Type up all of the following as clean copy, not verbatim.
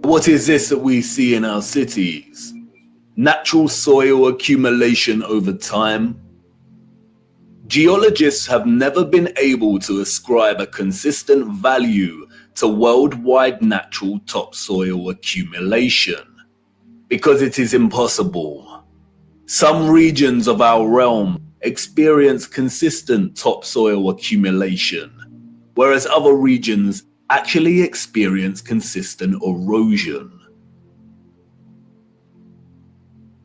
What is this that we see in our cities? Natural soil accumulation over time? Geologists have never been able to ascribe a consistent value to worldwide natural topsoil accumulation because it is impossible. Some regions of our realm experience consistent topsoil accumulation, whereas other regions actually experience consistent erosion.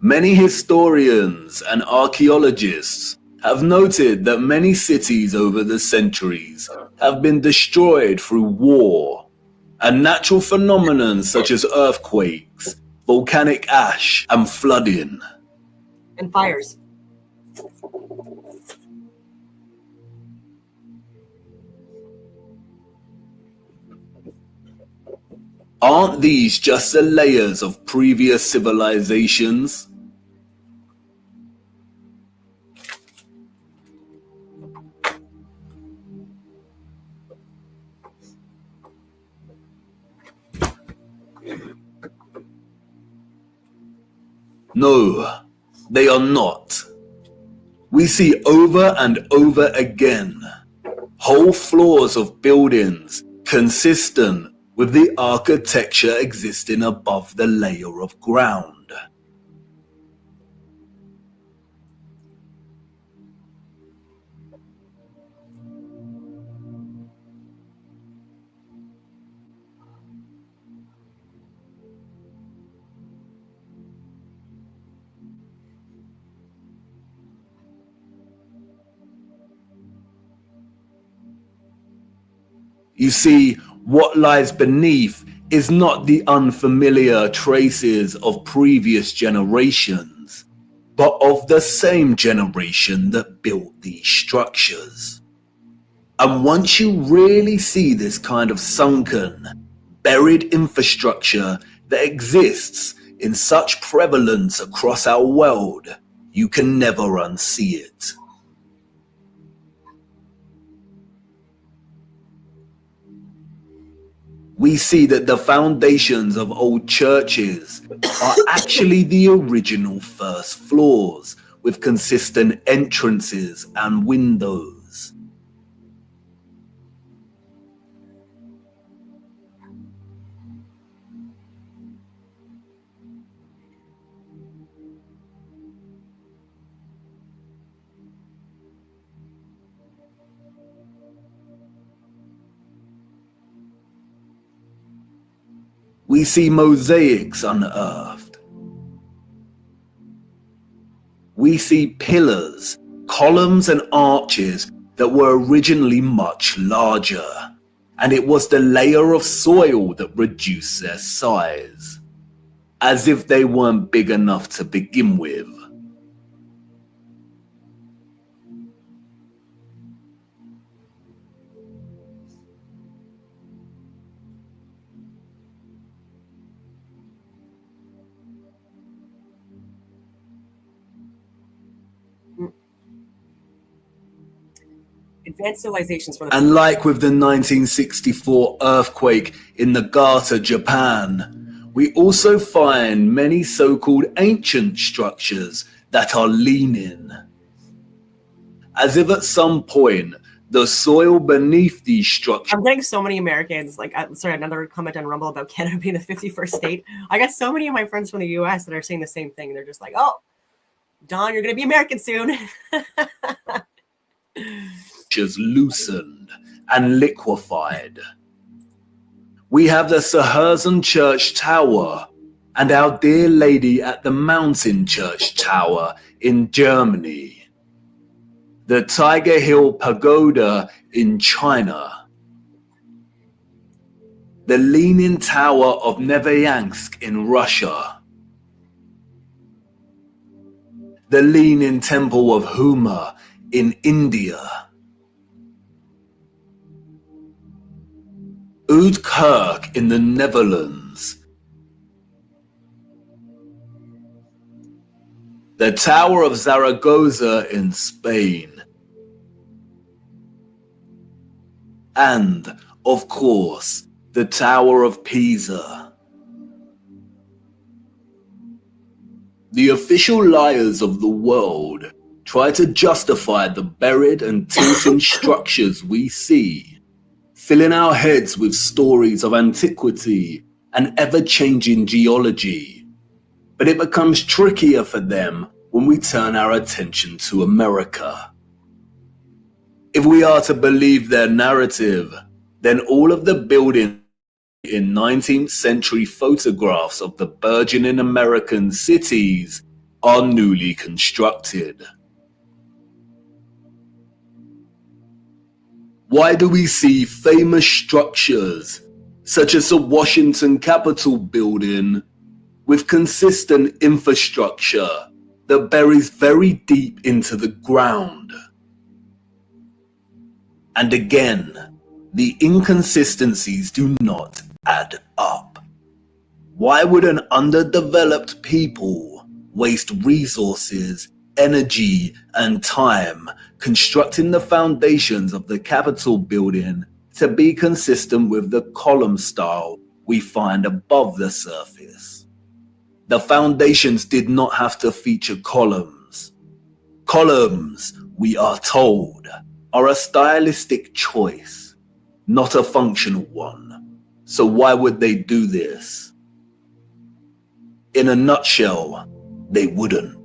Many historians and archaeologists have noted that many cities over the centuries have been destroyed through war, and natural phenomena such as earthquakes, volcanic ash, and flooding. And fires. Aren't these just the layers of previous civilizations? No, they are not. We see over and over again whole floors of buildings consistent with the architecture existing above the layer of ground. You see, what lies beneath is not the unfamiliar traces of previous generations, but of the same generation that built these structures. And once you really see this kind of sunken, buried infrastructure that exists in such prevalence across our world, you can never unsee it. We see that the foundations of old churches are actually the original first floors with consistent entrances and windows. We see mosaics unearthed. We see pillars, columns and arches that were originally much larger, and it was the layer of soil that reduced their size, as if they weren't big enough to begin with. Advanced civilizations for the... And like with the 1964 earthquake in Nagata, Japan, we also find many so-called ancient structures that are leaning, as if at some point the soil beneath these structures... I'm getting so many Americans, like, sorry, another comment on Rumble about Canada being the 51st state. I got so many of my friends from the US that are saying the same thing. They're just like, oh, Don, you're going to be American soon. loosened and liquefied. We have the Sahersen Church Tower and Our Dear Lady at the Mountain Church Tower in Germany, the Tiger Hill Pagoda in China, the Leaning Tower of Neveyansk in Russia, the Leaning Temple of Huma in India, Oudkirk in the Netherlands, the Tower of Zaragoza in Spain, and, of course, the Tower of Pisa. The official liars of the world try to justify the buried and tilting structures we see, filling our heads with stories of antiquity and ever-changing geology. But it becomes trickier for them when we turn our attention to America. If we are to believe their narrative, then all of the buildings in 19th century photographs of the burgeoning American cities are newly constructed. Why do we see famous structures, such as the Washington Capitol building, with consistent infrastructure that buries very deep into the ground? And again, the inconsistencies do not add up. Why would an underdeveloped people waste resources, energy, and time constructing the foundations of the Capitol building to be consistent with the column style we find above the surface? The foundations did not have to feature columns. Columns, we are told, are a stylistic choice, not a functional one. So why would they do this? In a nutshell, they wouldn't.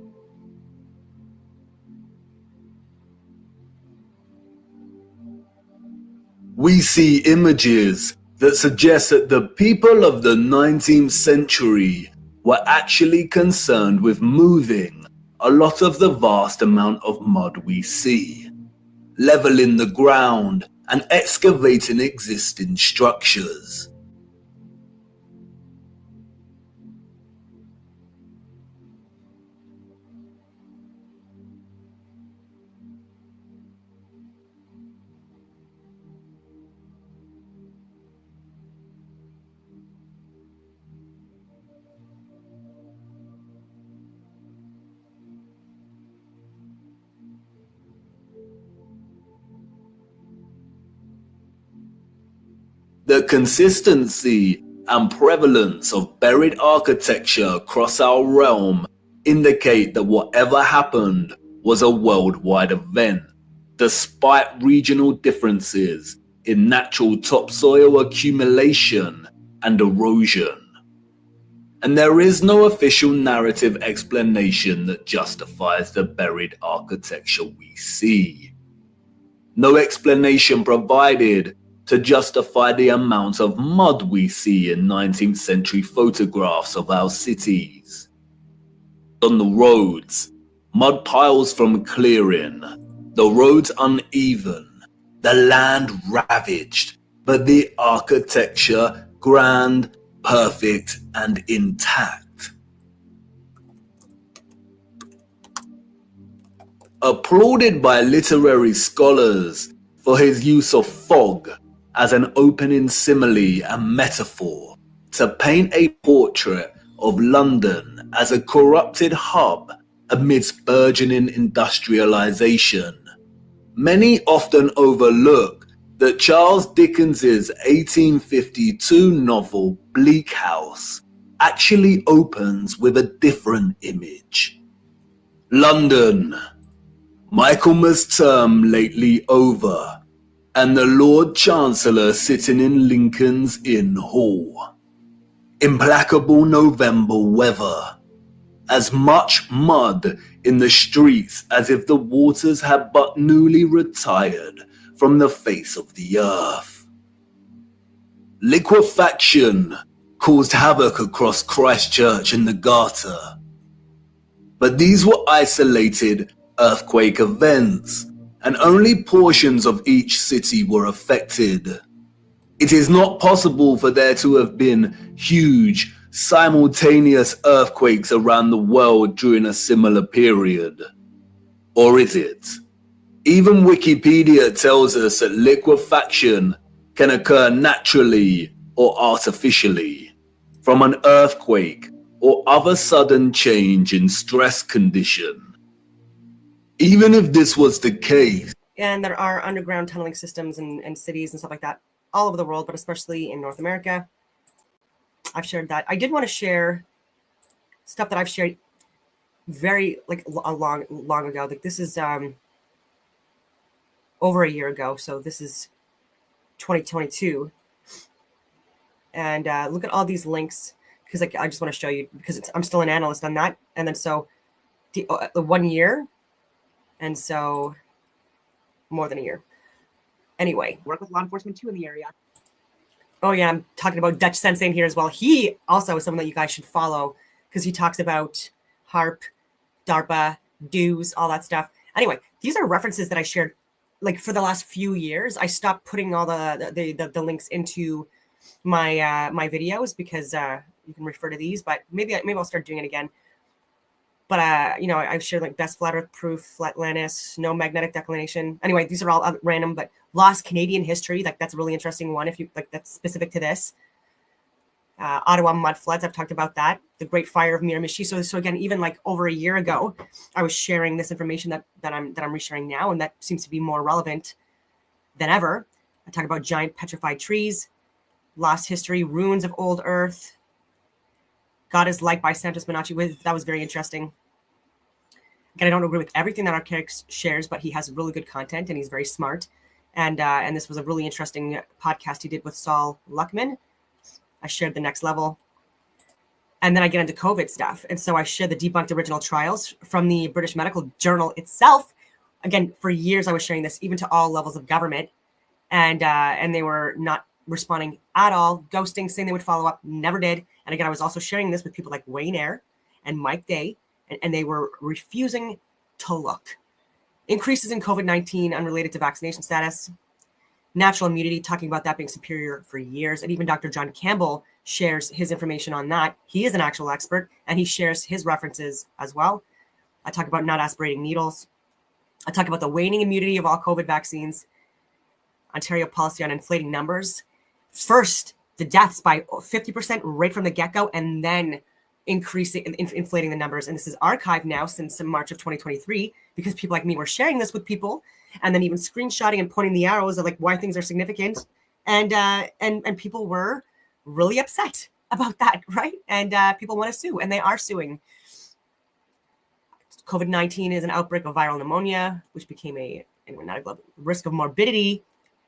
We see images that suggest that the people of the 19th century were actually concerned with moving a lot of the vast amount of mud we see, leveling the ground and excavating existing structures. The consistency and prevalence of buried architecture across our realm indicate that whatever happened was a worldwide event, despite regional differences in natural topsoil accumulation and erosion. And there is no official narrative explanation that justifies the buried architecture we see. No explanation provided to justify the amount of mud we see in 19th century photographs of our cities. On the roads, mud piles from clearing, the roads uneven, the land ravaged, but the architecture grand, perfect, and intact. Applauded by literary scholars for his use of fog as an opening simile and metaphor to paint a portrait of London as a corrupted hub amidst burgeoning industrialization, many often overlook that Charles Dickens's 1852 novel Bleak House actually opens with a different image. London, Michaelmas term lately over, and the Lord Chancellor sitting in Lincoln's Inn Hall. Implacable November weather. As much mud in the streets as if the waters had but newly retired from the face of the earth. Liquefaction caused havoc across Christchurch and the Garter. But these were isolated earthquake events, and only portions of each city were affected. It is not possible for there to have been huge, simultaneous earthquakes around the world during a similar period. Or is it? Even Wikipedia tells us that liquefaction can occur naturally or artificially, from an earthquake or other sudden change in stress condition. Even if this was the case. And there are underground tunneling systems in cities and stuff like that all over the world, but especially in North America. I've shared that. I did want to share stuff that I've shared very like a long ago. Like this is over a year ago. So this is 2022. And look at all these links because like I just want to show you because I'm still an analyst on that. And then so the 1 year, and so more than a year. Anyway, work with law enforcement too in the area. Oh yeah, I'm talking about Dutch Sensei in here as well. He also is someone that you guys should follow because he talks about HARP, DARPA, dues, all that stuff. Anyway, these are references that I shared like for the last few years. I stopped putting all the links into my my videos because you can refer to these, but maybe I'll start doing it again. But you know, I've shared like best flat Earth proof, flat Atlantis, no magnetic declination. Anyway, these are all random, but lost Canadian history, like that's a really interesting one. If you like, that's specific to this. Ottawa mud floods, I've talked about that. The Great Fire of Miramichi. So again, even like over a year ago, I was sharing this information that I'm resharing now, and that seems to be more relevant than ever. I talk about giant petrified trees, lost history, ruins of old Earth. God is Like by Santos Bonacci. That was very interesting. Again, I don't agree with everything that Archaix shares, but he has really good content and he's very smart. And this was a really interesting podcast he did with Saul Luckman. I shared the next level. And then I get into COVID stuff. And so I shared the debunked original trials from the British Medical Journal itself. Again, for years I was sharing this even to all levels of government. And they were not responding at all, ghosting, saying they would follow up, never did. And again, I was also sharing this with people like Wayne Eyre and Mike Day, and they were refusing to look. Increases in COVID-19 unrelated to vaccination status, natural immunity, talking about that being superior for years. And even Dr. John Campbell shares his information on that. He is an actual expert, and he shares his references as well. I talk about not aspirating needles. I talk about the waning immunity of all COVID vaccines, Ontario policy on inflating numbers. First, the deaths by 50% right from the get-go, and then increasing, inflating the numbers. And this is archived now since March of 2023 because people like me were sharing this with people, and then even screenshotting and pointing the arrows of like why things are significant. And people were really upset about that, right? And people want to sue, and they are suing. COVID-19 is an outbreak of viral pneumonia, which became not a global risk of morbidity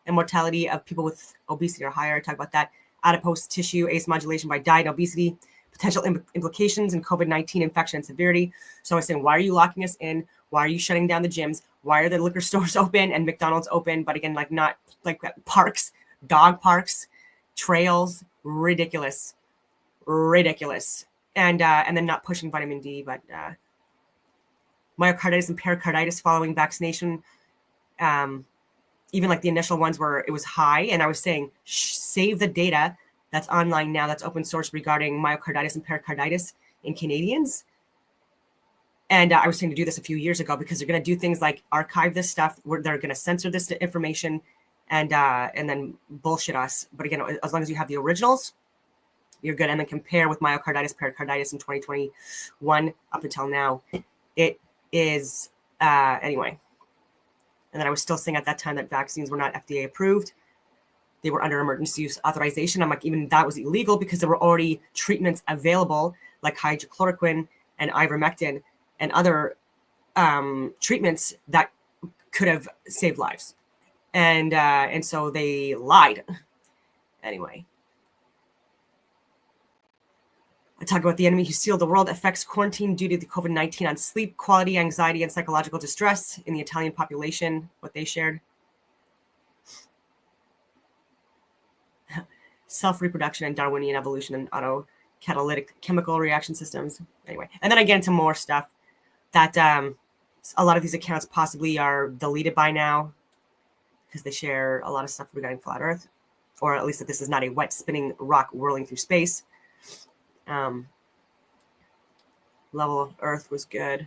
and mortality of people with obesity or higher. I talk about that. Adipose tissue ACE modulation by diet and obesity, potential implications in COVID-19 infection and severity. So I was saying, why are you locking us in? Why are you shutting down the gyms? Why are the liquor stores open and McDonald's open? But again, like not like parks, dog parks, trails, ridiculous. And then not pushing vitamin D, but myocarditis and pericarditis following vaccination. Even like the initial ones where it was high, and I was saying, save the data that's online now, that's open source regarding myocarditis and pericarditis in Canadians. And I was saying to do this a few years ago because they're going to do things like archive this stuff, where they're going to censor this information and then bullshit us. But again, as long as you have the originals, you're good. And then compare with myocarditis, pericarditis in 2021 up until now. It is, anyway. And then I was still saying at that time that vaccines were not FDA approved. They were under emergency use authorization. I'm like, even that was illegal because there were already treatments available like hydrochloroquine and ivermectin and other treatments that could have saved lives. And so they lied. Anyway. I talk about the enemy who sealed the world affects quarantine due to the COVID-19 on sleep quality, anxiety, and psychological distress in the Italian population, what they shared. Self-reproduction and Darwinian evolution and autocatalytic chemical reaction systems. Anyway, and then I get into more stuff that a lot of these accounts possibly are deleted by now because they share a lot of stuff regarding flat Earth, or at least that this is not a wet spinning rock whirling through space. Level of Earth was good.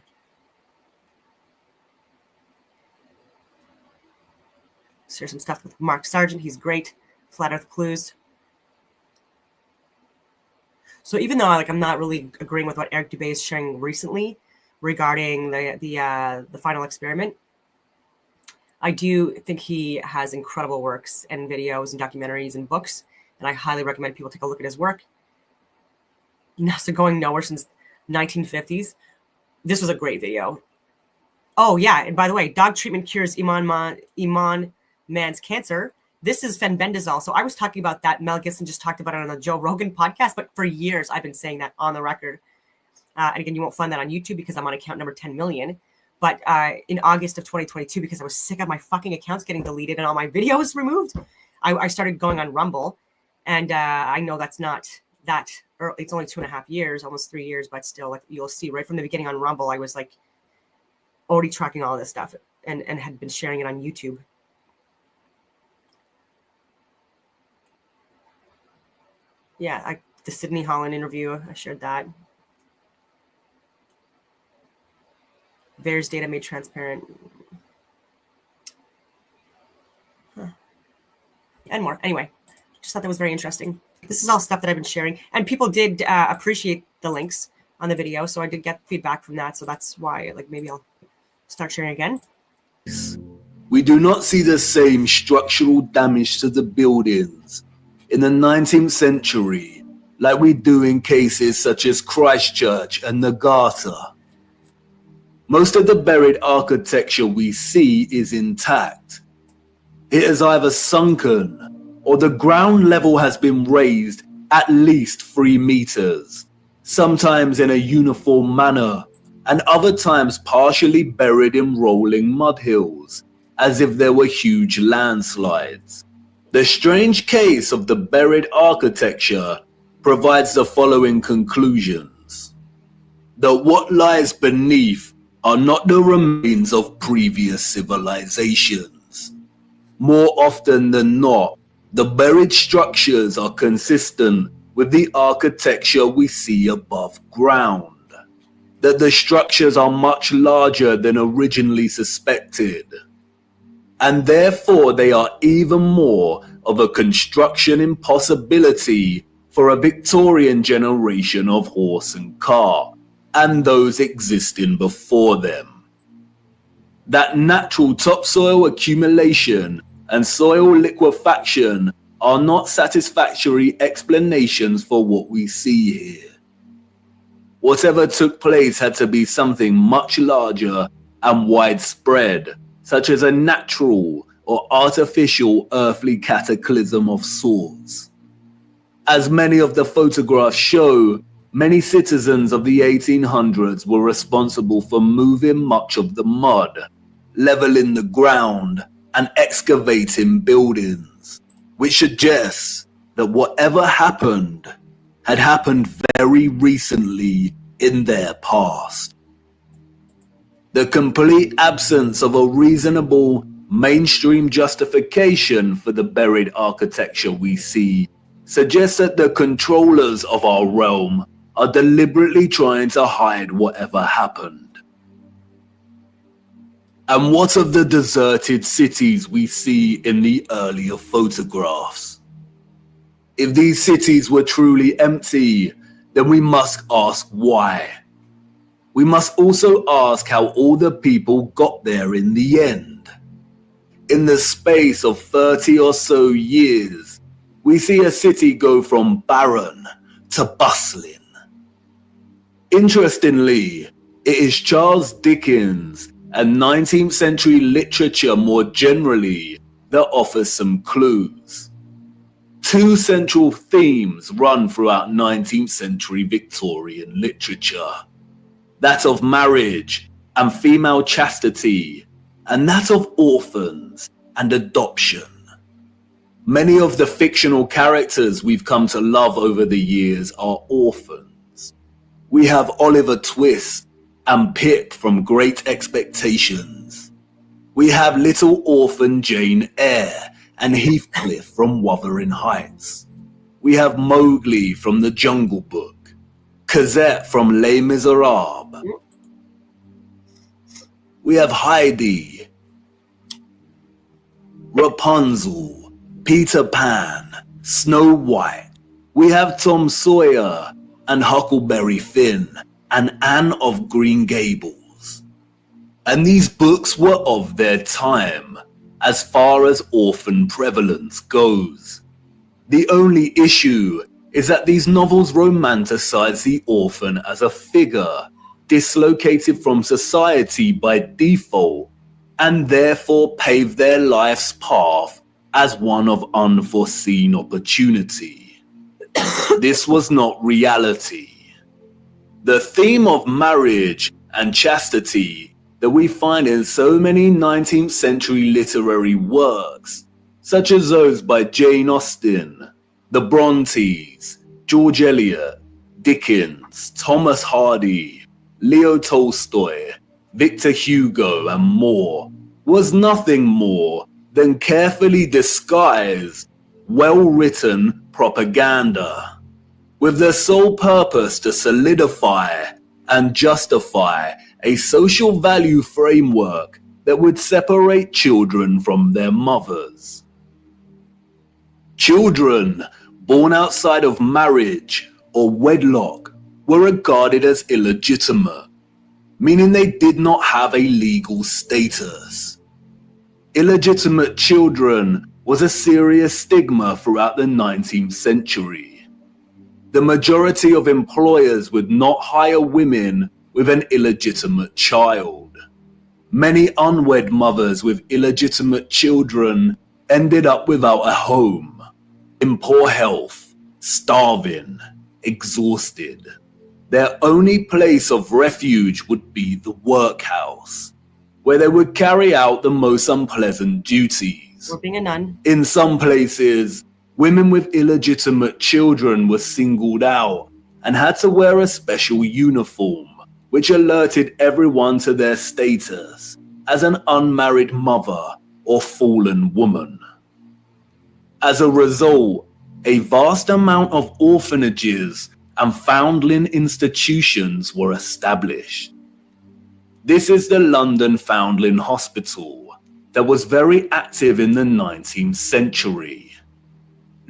So here's some stuff with Mark Sargent. He's great. Flat Earth clues. So even though I'm not really agreeing with what Eric Dubé is sharing recently regarding the final experiment, I do think he has incredible works and videos and documentaries and books, and I highly recommend people take a look at his work. NASA going nowhere since 1950s. this was a great video. Oh yeah, and by the way, dog treatment cures Iman Man's cancer. This is fenbendazole. So I was talking about that. Mel Gibson just talked about it on the Joe Rogan podcast, but for years I've been saying that on the record. And again, you won't find that on YouTube because I'm on account number 10 million. But in August of 2022, because I was sick of my fucking accounts getting deleted and all my videos removed, I started going on Rumble. And I know that's not that early. It's only 2.5 years, almost 3 years, but still, like you'll see right from the beginning on Rumble, I was like already tracking all this stuff and had been sharing it on YouTube. Yeah, the Sydney Holland interview, I shared that. VAERS data made transparent. And more. Anyway, just thought that was very interesting. This is all stuff that I've been sharing. And people did appreciate the links on the video. So I did get feedback from that. So that's why, like, maybe I'll start sharing again. We do not see the same structural damage to the buildings in the 19th century like we do in cases such as Christchurch and Nagata. Most of the buried architecture we see is intact. It is either sunken or the ground level has been raised at least 3 meters, sometimes in a uniform manner, and other times partially buried in rolling mud hills, as if there were huge landslides. The strange case of the buried architecture provides the following conclusions: that what lies beneath are not the remains of previous civilizations. More often than not, the buried structures are consistent with the architecture we see above ground, that the structures are much larger than originally suspected, and therefore they are even more of a construction impossibility for a Victorian generation of horse and car, and those existing before them. That natural topsoil accumulation and soil liquefaction are not satisfactory explanations for what we see here. Whatever took place had to be something much larger and widespread, such as a natural or artificial earthly cataclysm of sorts. As many of the photographs show, many citizens of the 1800s were responsible for moving much of the mud, leveling the ground, and excavating buildings, which suggests that whatever happened had happened very recently in their past. The complete absence of a reasonable mainstream justification for the buried architecture we see suggests that the controllers of our realm are deliberately trying to hide whatever happened. And what of the deserted cities we see in the earlier photographs? If these cities were truly empty, then we must ask why. We must also ask how all the people got there in the end. In the space of 30 or so years, we see a city go from barren to bustling. Interestingly, it is Charles Dickens and 19th century literature more generally that offers some clues. 2 central themes run throughout 19th century Victorian literature: that of marriage and female chastity, and that of orphans and adoption. Many of the fictional characters we've come to love over the years are orphans. We have Oliver Twist and Pip from Great Expectations. We have little orphan Jane Eyre and Heathcliff from Wuthering Heights. We have Mowgli from The Jungle Book, Cosette from Les Miserables. We have Heidi, Rapunzel, Peter Pan, Snow White. We have Tom Sawyer and Huckleberry Finn and Anne of Green Gables. And these books were of their time, as far as orphan prevalence goes. The only issue is that these novels romanticize the orphan as a figure dislocated from society by default, and therefore paved their life's path as one of unforeseen opportunity. This was not reality. The theme of marriage and chastity that we find in so many 19th century literary works, such as those by Jane Austen, the Brontes, George Eliot, Dickens, Thomas Hardy, Leo Tolstoy, Victor Hugo, and more, was nothing more than carefully disguised, well-written propaganda, with the sole purpose to solidify and justify a social value framework that would separate children from their mothers. Children born outside of marriage or wedlock were regarded as illegitimate, meaning they did not have a legal status. Illegitimate children was a serious stigma throughout the 19th century. The majority of employers would not hire women with an illegitimate child. Many unwed mothers with illegitimate children ended up without a home, in poor health, starving, exhausted. Their only place of refuge would be the workhouse, where they would carry out the most unpleasant duties. Or being a nun. In some places, women with illegitimate children were singled out and had to wear a special uniform, which alerted everyone to their status as an unmarried mother or fallen woman. As a result, a vast amount of orphanages and foundling institutions were established. This is the London Foundling Hospital that was very active in the 19th century.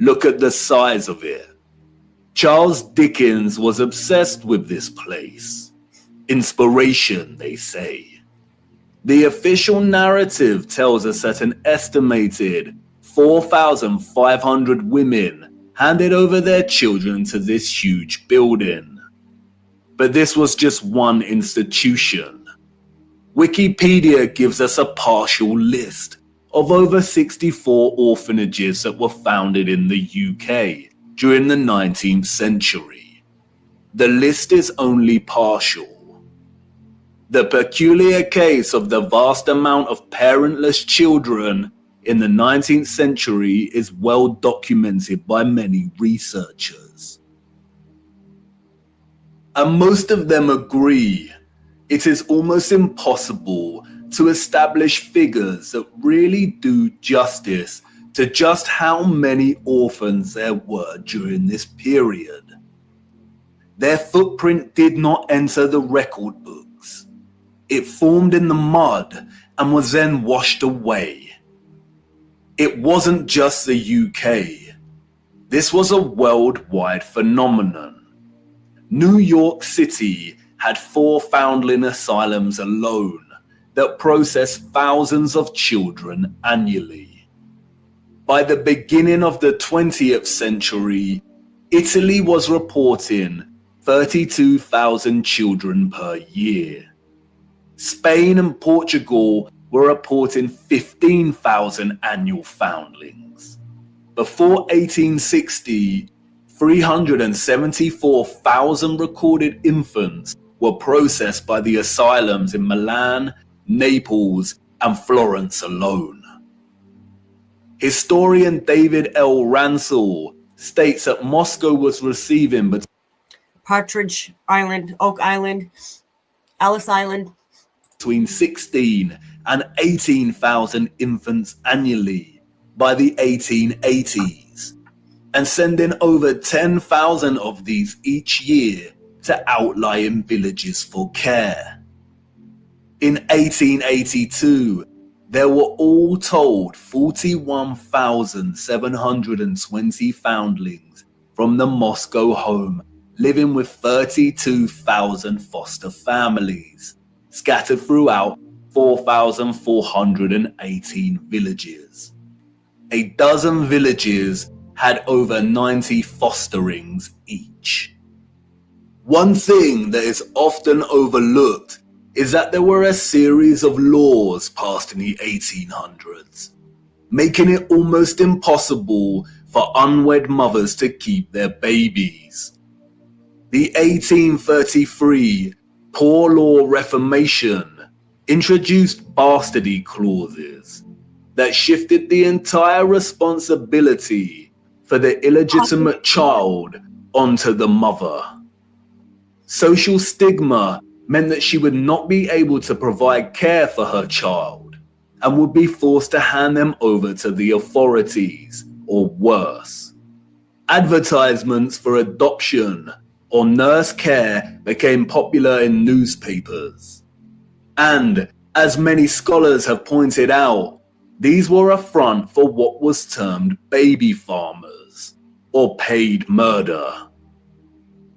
Look at the size of it. Charles Dickens was obsessed with this place. Inspiration, they say. The official narrative tells us that an estimated 4,500 women handed over their children to this huge building. But this was just one institution. Wikipedia gives us a partial list of over 64 orphanages that were founded in the UK during the 19th century. The list is only partial. The peculiar case of the vast amount of parentless children in the 19th century is well documented by many researchers. And most of them agree it is almost impossible to establish figures that really do justice to just how many orphans there were during this period. Their footprint did not enter the record books. It formed in the mud and was then washed away. It wasn't just the UK. This was a worldwide phenomenon. New York City had 4 foundling asylums alone that processed thousands of children annually. By the beginning of the 20th century, Italy was reporting 32,000 children per year. Spain and Portugal were reporting 15,000 annual foundlings. Before 1860, 374,000 recorded infants were processed by the asylums in Milan, Naples, and Florence alone. Historian David L. Ransell states that Moscow was receiving Partridge Island, Oak Island, Ellis Island, between 16 and 18,000 infants annually by the 1880s, and sending over 10,000 of these each year to outlying villages for care. In 1882, there were all told 41,720 foundlings from the Moscow home, living with 32,000 foster families, scattered throughout 4,418 villages. A dozen villages had over 90 fosterings each. One thing that is often overlooked is that there were a series of laws passed in the 1800s, making it almost impossible for unwed mothers to keep their babies. The 1833 Poor Law Reformation introduced bastardy clauses that shifted the entire responsibility for the illegitimate child onto the mother. Social stigma meant that she would not be able to provide care for her child and would be forced to hand them over to the authorities, or worse. Advertisements for adoption or nurse care became popular in newspapers. And, as many scholars have pointed out, these were a front for what was termed baby farmers, or paid murder.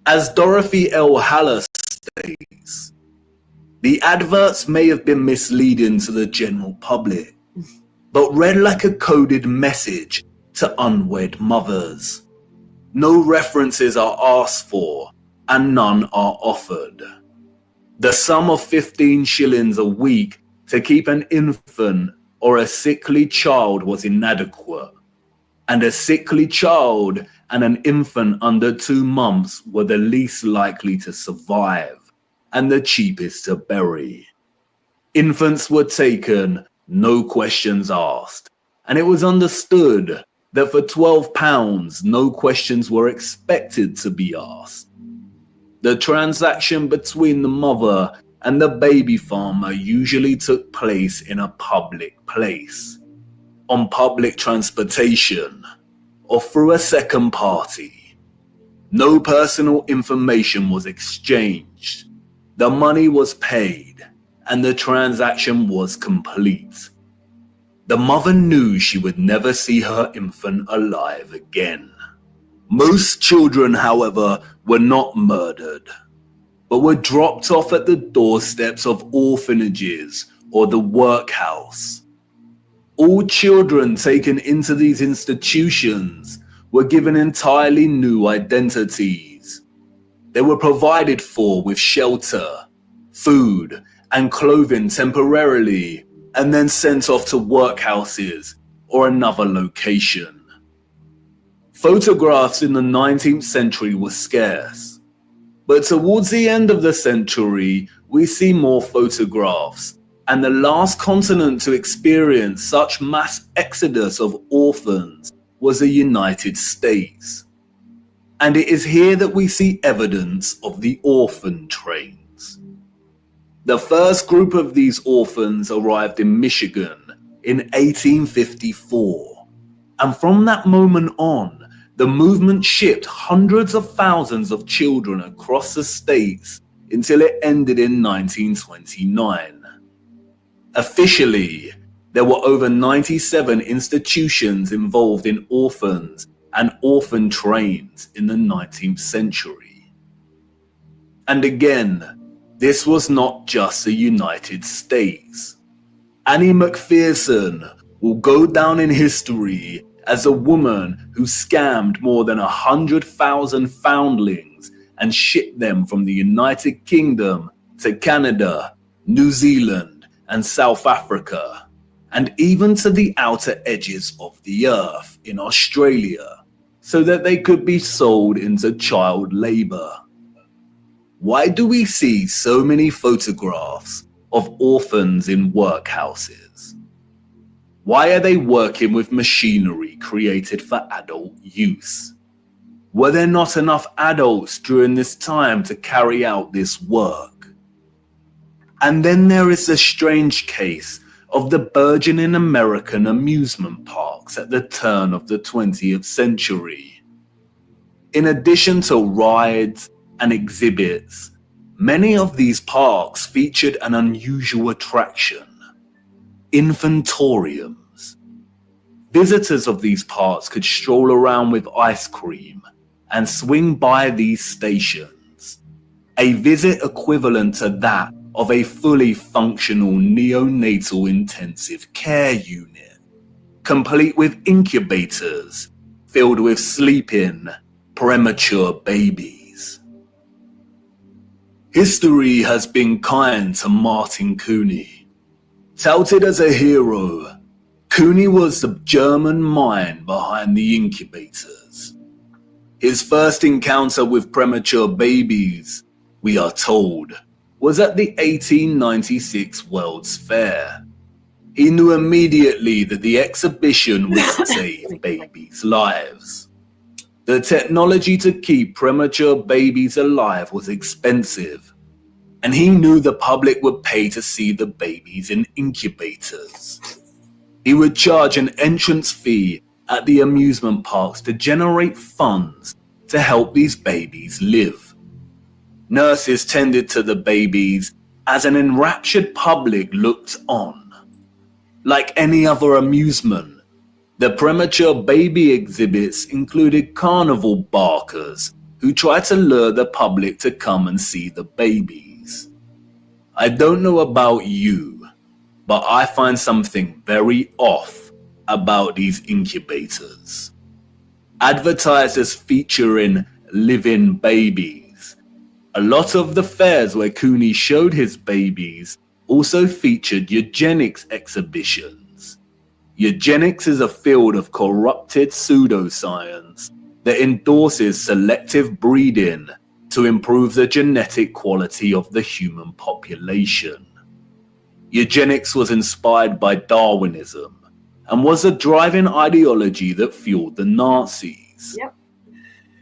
As Dorothy L. Haller states, the adverts may have been misleading to the general public, but read like a coded message to unwed mothers. No references are asked for, and none are offered. The sum of 15 shillings a week to keep an infant or a sickly child was inadequate, and a sickly child and an infant under 2 months were the least likely to survive and the cheapest to bury. Infants were taken, no questions asked, and it was understood that for £12 no questions were expected to be asked. The transaction between the mother and the baby farmer usually took place in a public place, on public transportation, or through a second party. No personal information was exchanged. The money was paid, and the transaction was complete. The mother knew she would never see her infant alive again. Most children, however, were not murdered, but were dropped off at the doorsteps of orphanages or the workhouse. All children taken into these institutions were given entirely new identities. They were provided for with shelter, food, and clothing temporarily, and then sent off to workhouses or another location. Photographs in the 19th century were scarce, but towards the end of the century, we see more photographs, and the last continent to experience such mass exodus of orphans was the United States. And it is here that we see evidence of the orphan trains. The first group of these orphans arrived in Michigan in 1854, and from that moment on, the movement shipped hundreds of thousands of children across the states until it ended in 1929. Officially, there were over 97 institutions involved in orphans and orphan trains in the 19th century. And again, this was not just the United States. Annie McPherson will go down in history as a woman who scammed more than 100,000 foundlings and shipped them from the United Kingdom to Canada, New Zealand, and South Africa, and even to the outer edges of the earth in Australia, so that they could be sold into child labor. Why do we see so many photographs of orphans in workhouses? Why are they working with machinery created for adult use? Were there not enough adults during this time to carry out this work? And then there is the strange case of the burgeoning American amusement parks at the turn of the 20th century. In addition to rides and exhibits, many of these parks featured an unusual attraction: infantoriums. Visitors of these parks could stroll around with ice cream and swing by these stations, a visit equivalent to that of a fully functional neonatal intensive care unit, complete with incubators filled with sleeping, premature babies. History has been kind to Martin Cooney. Touted as a hero, Cooney was the German mind behind the incubators. His first encounter with premature babies, we are told, was at the 1896 World's Fair. He knew immediately that the exhibition would save babies' lives. The technology to keep premature babies alive was expensive, and he knew the public would pay to see the babies in incubators. He would charge an entrance fee at the amusement parks to generate funds to help these babies live. Nurses tended to the babies as an enraptured public looked on. Like any other amusement, the premature baby exhibits included carnival barkers who tried to lure the public to come and see the babies. I don't know about you, but I find something very off about these incubators. Advertised as featuring living babies, a lot of the fairs where Cooney showed his babies also featured eugenics exhibitions. Eugenics is a field of corrupted pseudoscience that endorses selective breeding to improve the genetic quality of the human population. Eugenics was inspired by Darwinism and was a driving ideology that fueled the Nazis. Yep.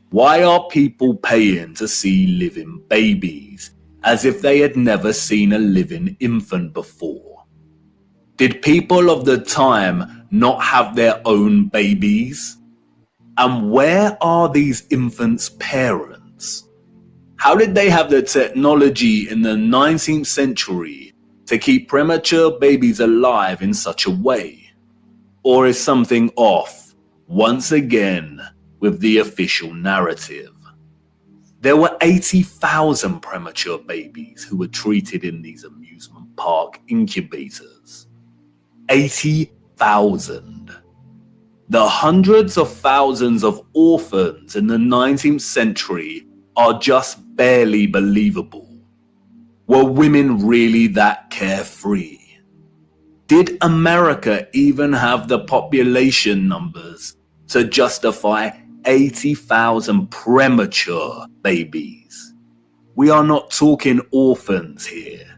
Why are people paying to see living babies as if they had never seen a living infant before? Did people of the time not have their own babies? And where are these infants' parents? How did they have the technology in the 19th century to keep premature babies alive in such a way? Or is something off, once again, with the official narrative? There were 80,000 premature babies who were treated in these amusement park incubators. 80,000. The hundreds of thousands of orphans in the 19th century are just barely believable. Were women really that carefree? Did America even have the population numbers to justify 80,000 premature babies? We are not talking orphans here,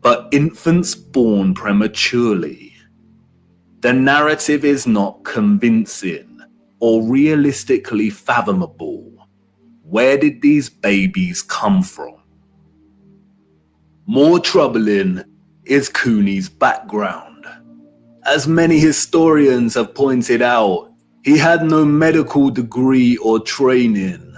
but infants born prematurely. The narrative is not convincing or realistically fathomable. Where did these babies come from? More troubling is Cooney's background. As many historians have pointed out, he had no medical degree or training.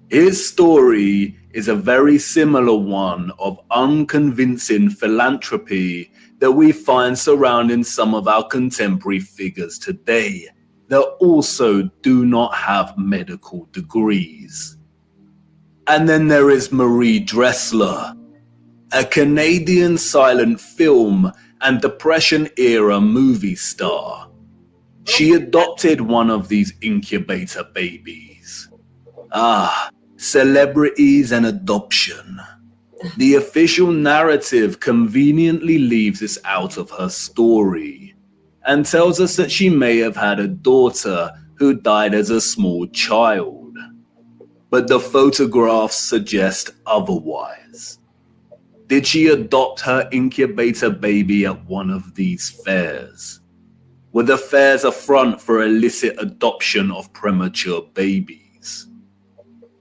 His story is a very similar one of unconvincing philanthropy that we find surrounding some of our contemporary figures today that also do not have medical degrees. And then there is Marie Dressler, a Canadian silent film and Depression-era movie star. She adopted one of these incubator babies. Celebrities and adoption. The official narrative conveniently leaves this out of her story and tells us that she may have had a daughter who died as a small child. But the photographs suggest otherwise. Did she adopt her incubator baby at one of these fairs? Were the fairs a front for illicit adoption of premature babies?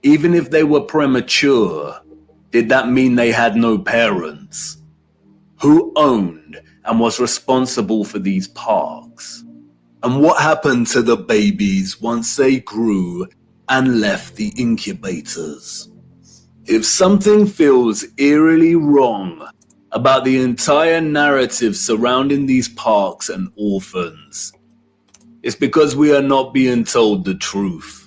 Even if they were premature, did that mean they had no parents? Who owned and was responsible for these parks? And what happened to the babies once they grew and left the incubators? If something feels eerily wrong about the entire narrative surrounding these parks and orphans, it's because we are not being told the truth.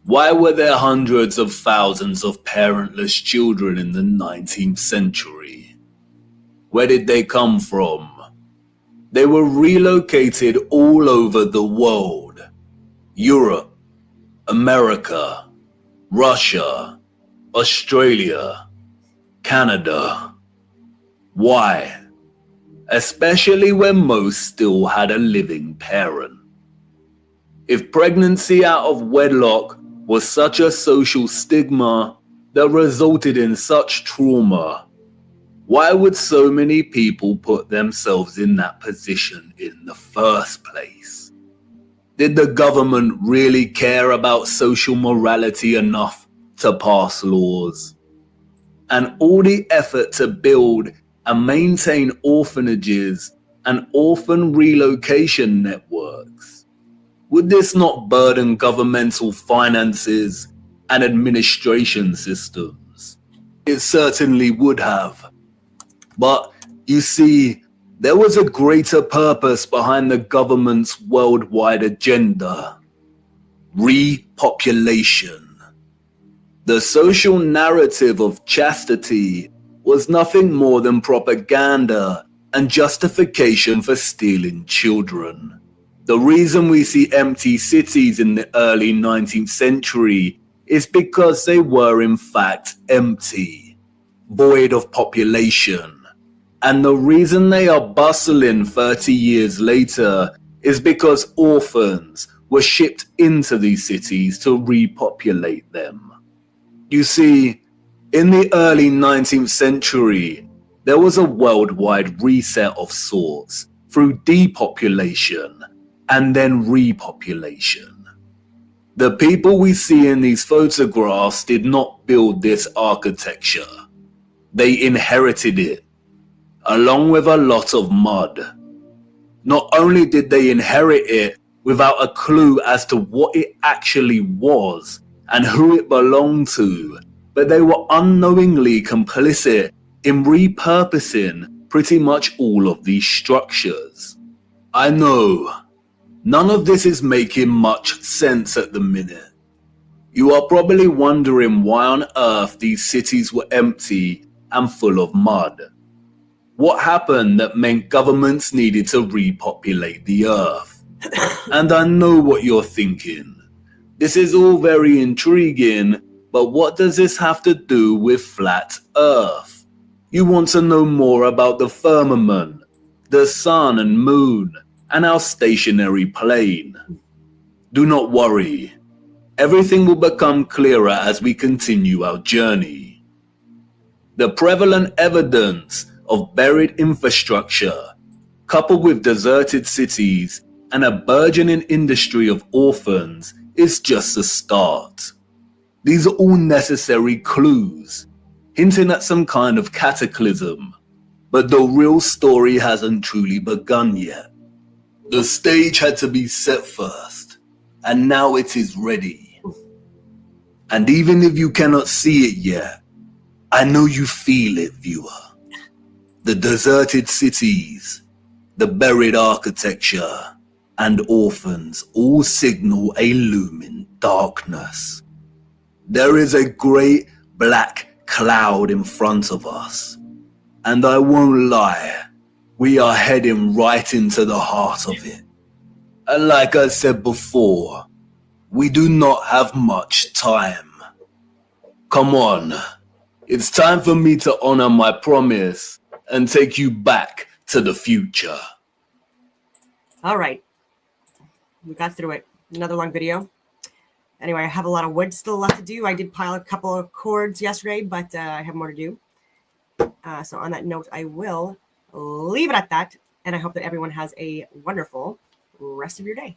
Why were there hundreds of thousands of parentless children in the 19th century? Where did they come from? They were relocated all over the world. Europe, America, Russia, Australia. Canada. Why? Especially when most still had a living parent. If pregnancy out of wedlock was such a social stigma that resulted in such trauma, why would so many people put themselves in that position in the first place? Did the government really care about social morality enough to pass laws? And all the effort to build and maintain orphanages and orphan relocation networks, would this not burden governmental finances and administration systems? It certainly would have. But you see, there was a greater purpose behind the government's worldwide agenda: repopulation. The social narrative of chastity was nothing more than propaganda and justification for stealing children. The reason we see empty cities in the early 19th century is because they were in fact empty, void of population. And the reason they are bustling 30 years later is because orphans were shipped into these cities to repopulate them. You see, in the early 19th century, there was a worldwide reset of sorts through depopulation and then repopulation. The people we see in these photographs did not build this architecture. They inherited it, along with a lot of mud. Not only did they inherit it without a clue as to what it actually was and who it belonged to, but they were unknowingly complicit in repurposing pretty much all of these structures. I know, none of this is making much sense at the minute. You are probably wondering why on earth these cities were empty and full of mud. What happened that meant governments needed to repopulate the earth? And I know what you're thinking. This is all very intriguing, but what does this have to do with flat Earth? You want to know more about the firmament, the sun and moon, and our stationary plane. Do not worry. Everything will become clearer as we continue our journey. The prevalent evidence of buried infrastructure, coupled with deserted cities and a burgeoning industry of orphans, is just a start. These are all necessary clues, hinting at some kind of cataclysm, but the real story hasn't truly begun yet. The stage had to be set first, and now it is ready. And even if you cannot see it yet, I know you feel it, viewer. The deserted cities, the buried architecture, and orphans all signal a looming darkness. There is a great black cloud in front of us, and I won't lie, we are heading right into the heart of it. And like I said before, we do not have much time. Come on, it's time for me to honor my promise and take you back to the future. All right. We got through it. Another long video. Anyway, I have a lot of wood still left to do. I did pile a couple of cords yesterday, but I have more to do. So on that note, I will leave it at that. And I hope that everyone has a wonderful rest of your day.